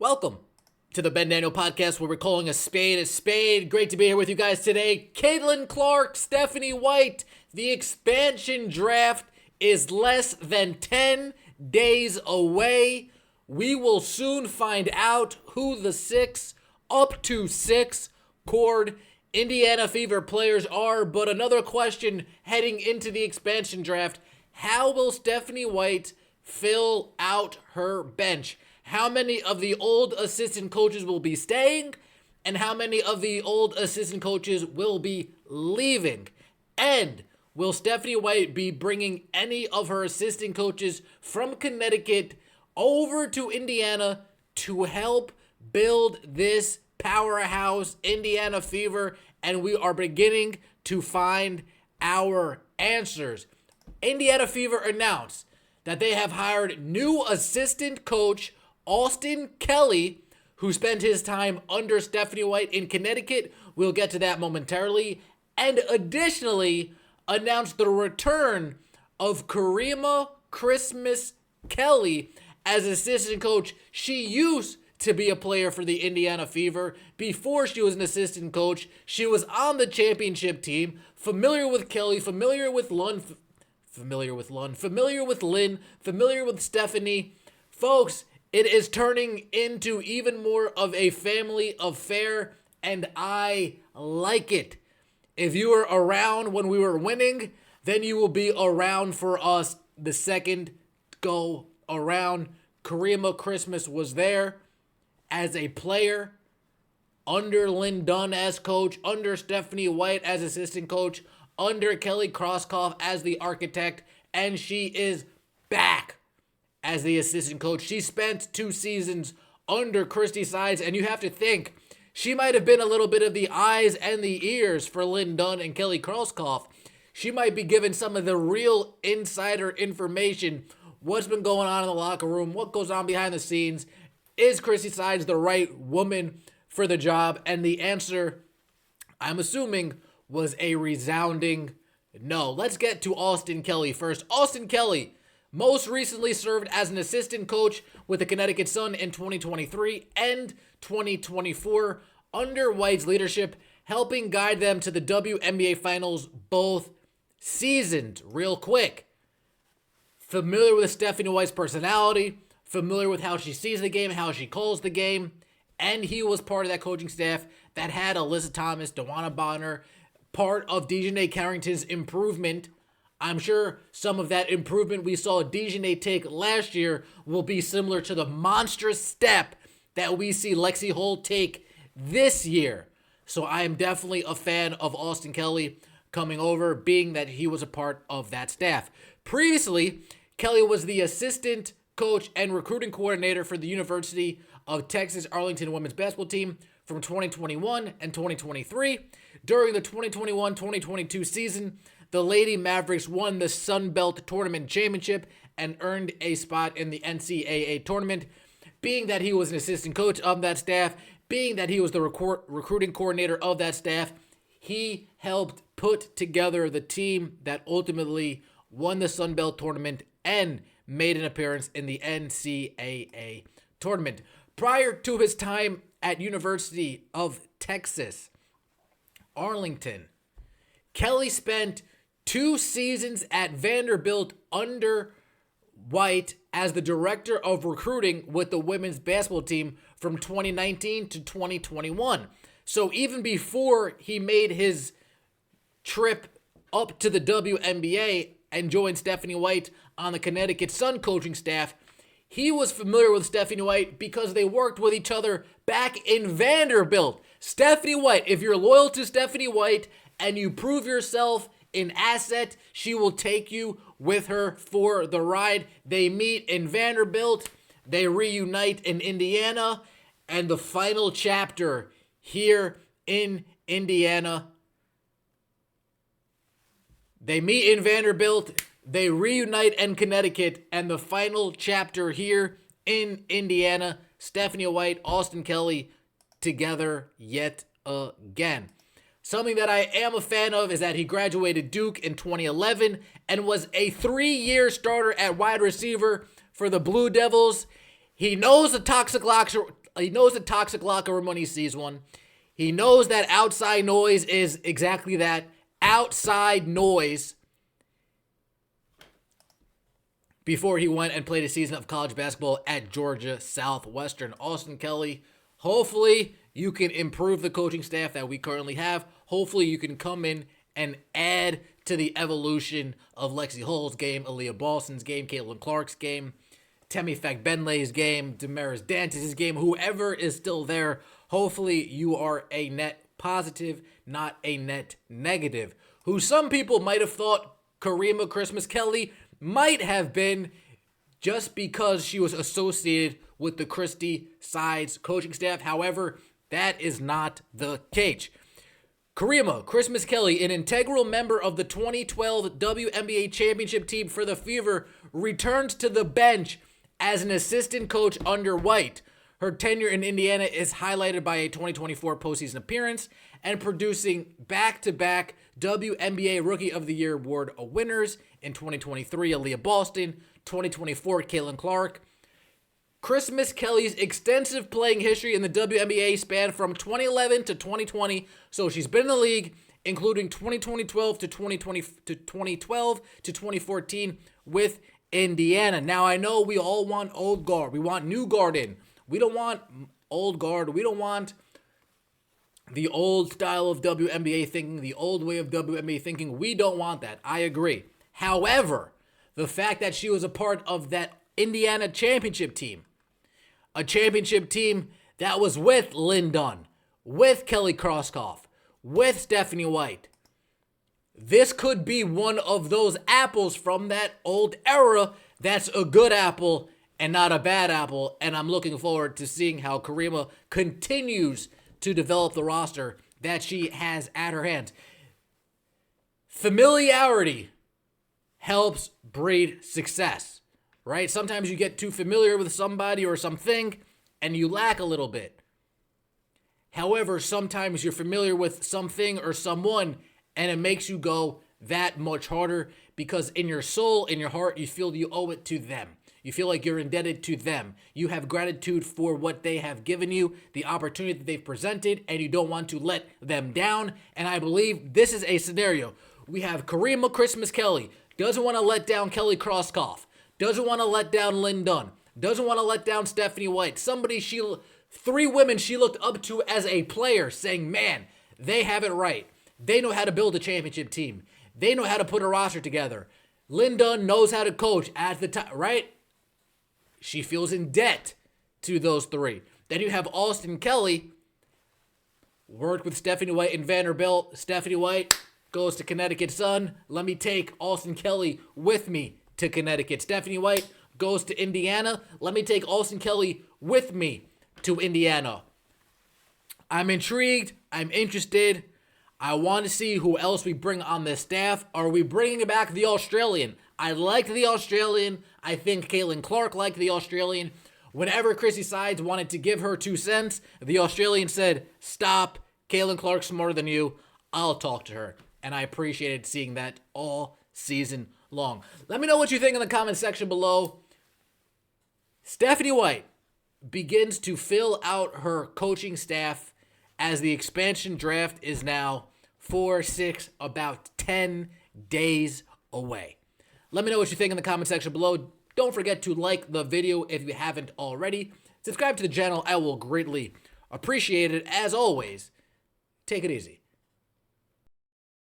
Welcome to the Ben Daniel Podcast, where we're calling a spade a spade. Great to be here with you guys today. Caitlin Clark, Stephanie White, the expansion draft is less than 10 days away. We will soon find out who the up to six cord Indiana Fever players are. But another question heading into the expansion draft: how will Stephanie White fill out her bench? How many of the old assistant coaches will be staying, and how many of the old assistant coaches will be leaving? And will Stephanie White be bringing any of her assistant coaches from Connecticut over to Indiana to help build this powerhouse Indiana Fever? And we are beginning to find our answers. Indiana Fever announced that they have hired new assistant coach Austin Kelly, who spent his time under Stephanie White in Connecticut. We'll get to that momentarily. And additionally, announced the return of Karima Christmas-Kelly as assistant coach. She used to be a player for the Indiana Fever. Before she was an assistant coach, she was on the championship team, familiar with Kelly, familiar with Lynn, familiar with Stephanie. Folks, it is turning into even more of a family affair, and I like it. If you were around when we were winning, then you will be around for us the second go around. Karima Christmas was there as a player, under Lynn Dunn as coach, under Stephanie White as assistant coach, under Kelly Krauskopf as the architect, and she is back as the assistant coach. She spent 2 seasons under Christy Sides, and you have to think, she might have been a little bit of the eyes and the ears for Lynn Dunn and Kelly Krauskopf. She might be given some of the real insider information, what's been going on in the locker room, what goes on behind the scenes. Is Christy Sides the right woman for the job? And the answer, I'm assuming, was a resounding no. Let's get to Austin Kelly first. Austin Kelly most recently served as an assistant coach with the Connecticut Sun in 2023 and 2024 under White's leadership, helping guide them to the WNBA Finals both seasons. Real quick, familiar with Stephanie White's personality, familiar with how she sees the game, how she calls the game, and he was part of that coaching staff that had Alyssa Thomas, DeWanna Bonner, part of Dejanay Carrington's improvement. I'm sure some of that improvement we saw Dejanay take last year will be similar to the monstrous step that we see Lexi Holt take this year. So I am definitely a fan of Austin Kelly coming over, being that he was a part of that staff. Previously, Kelly was the assistant coach and recruiting coordinator for the University of Texas Arlington women's basketball team from 2021 and 2023. During the 2021-2022 season, the Lady Mavericks won the Sun Belt Tournament Championship and earned a spot in the NCAA tournament. Being that he was an assistant coach of that staff, being that he was the recruiting coordinator of that staff, he helped put together the team that ultimately won the Sun Belt Tournament and made an appearance in the NCAA tournament. Prior to his time at University of Texas Arlington, Kelly spent 2 seasons at Vanderbilt under White as the director of recruiting with the women's basketball team from 2019 to 2021. So even before he made his trip up to the WNBA and joined Stephanie White on the Connecticut Sun coaching staff, he was familiar with Stephanie White because they worked with each other back in Vanderbilt. Stephanie White, if you're loyal to Stephanie White and you prove yourself an asset, she will take you with her for the ride. They meet in Vanderbilt, they reunite in Indiana, and the final chapter here in Indiana. They meet in Vanderbilt, they reunite in Connecticut, and the final chapter here in Indiana, Stephanie White, Austin Kelly together yet again. Something that I am a fan of is that he graduated Duke in 2011 and was a 3-year starter at wide receiver for the Blue Devils. He knows the toxic He knows the toxic locker room when he sees one. He knows that outside noise is exactly that, outside noise. Before he went and played a season of college basketball at Georgia Southwestern. Austin Kelly, hopefully you can improve the coaching staff that we currently have. Hopefully you can come in and add to the evolution of Lexi Hull's game, Aaliyah Boston's game, Caitlin Clark's game, Temi Fagbenley's game, Damaris Dantis' game, whoever is still there. Hopefully you are a net positive, not a net negative. Who some people might have thought Karima Christmas-Kelly might have been, just because she was associated with the Christie Sides coaching staff. However, that is not the case. Karima Christmas-Kelly, an integral member of the 2012 WNBA championship team for the Fever, returned to the bench as an assistant coach under White. Her tenure in Indiana is highlighted by a 2024 postseason appearance and producing back-to-back WNBA Rookie of the Year award winners in 2023, Aaliyah Boston, 2024, Caitlin Clark. Christmas-Kelly's extensive playing history in the WNBA spanned from 2011 to 2020, so she's been in the league, including 2012 to 2014 with Indiana. Now, I know we all want old guard. We want new guard in. We don't want old guard. We don't want the old style of WNBA thinking, the old way of WNBA thinking. We don't want that. I agree. However, the fact that she was a part of that Indiana championship team, a championship team that was with Lynn Dunn, with Kelly Krauskopf, with Stephanie White, this could be one of those apples from that old era that's a good apple and not a bad apple, and I'm looking forward to seeing how Karima continues to develop the roster that she has at her hands. Familiarity helps breed success, right? Sometimes you get too familiar with somebody or something and you lack a little bit. However, sometimes you're familiar with something or someone and it makes you go that much harder because in your soul, in your heart, you feel you owe it to them. You feel like you're indebted to them. You have gratitude for what they have given you, the opportunity that they've presented, and you don't want to let them down. And I believe this is a scenario. We have Karima Christmas-Kelly, doesn't want to let down Kelly Krauskopf, doesn't want to let down Lynn Dunn, doesn't want to let down Stephanie White. Three women she looked up to as a player, saying, man, they have it right. They know how to build a championship team. They know how to put a roster together. Lynn Dunn knows how to coach at the time, right? She feels in debt to those three. Then you have Austin Kelly, worked with Stephanie White in Vanderbilt. Stephanie White goes to Connecticut Sun. Let me take Austin Kelly with me to Connecticut. Stephanie White goes to Indiana. Let me take Austin Kelly with me to Indiana. I'm intrigued. I'm interested. I want to see who else we bring on this staff. Are we bringing back the Australian? I liked the Australian. I think Caitlin Clark liked the Australian. Whenever Chrissy Sides wanted to give her 2 cents, the Australian said, stop. Caitlin Clark's smarter than you. I'll talk to her. And I appreciated seeing that all season long. Let me know what you think in the comment section below. Stephanie White begins to fill out her coaching staff as the expansion draft is now about 10 days away. Let me know what you think in the comment section below. Don't forget to like the video if you haven't already. Subscribe to the channel. I will greatly appreciate it. As always, take it easy.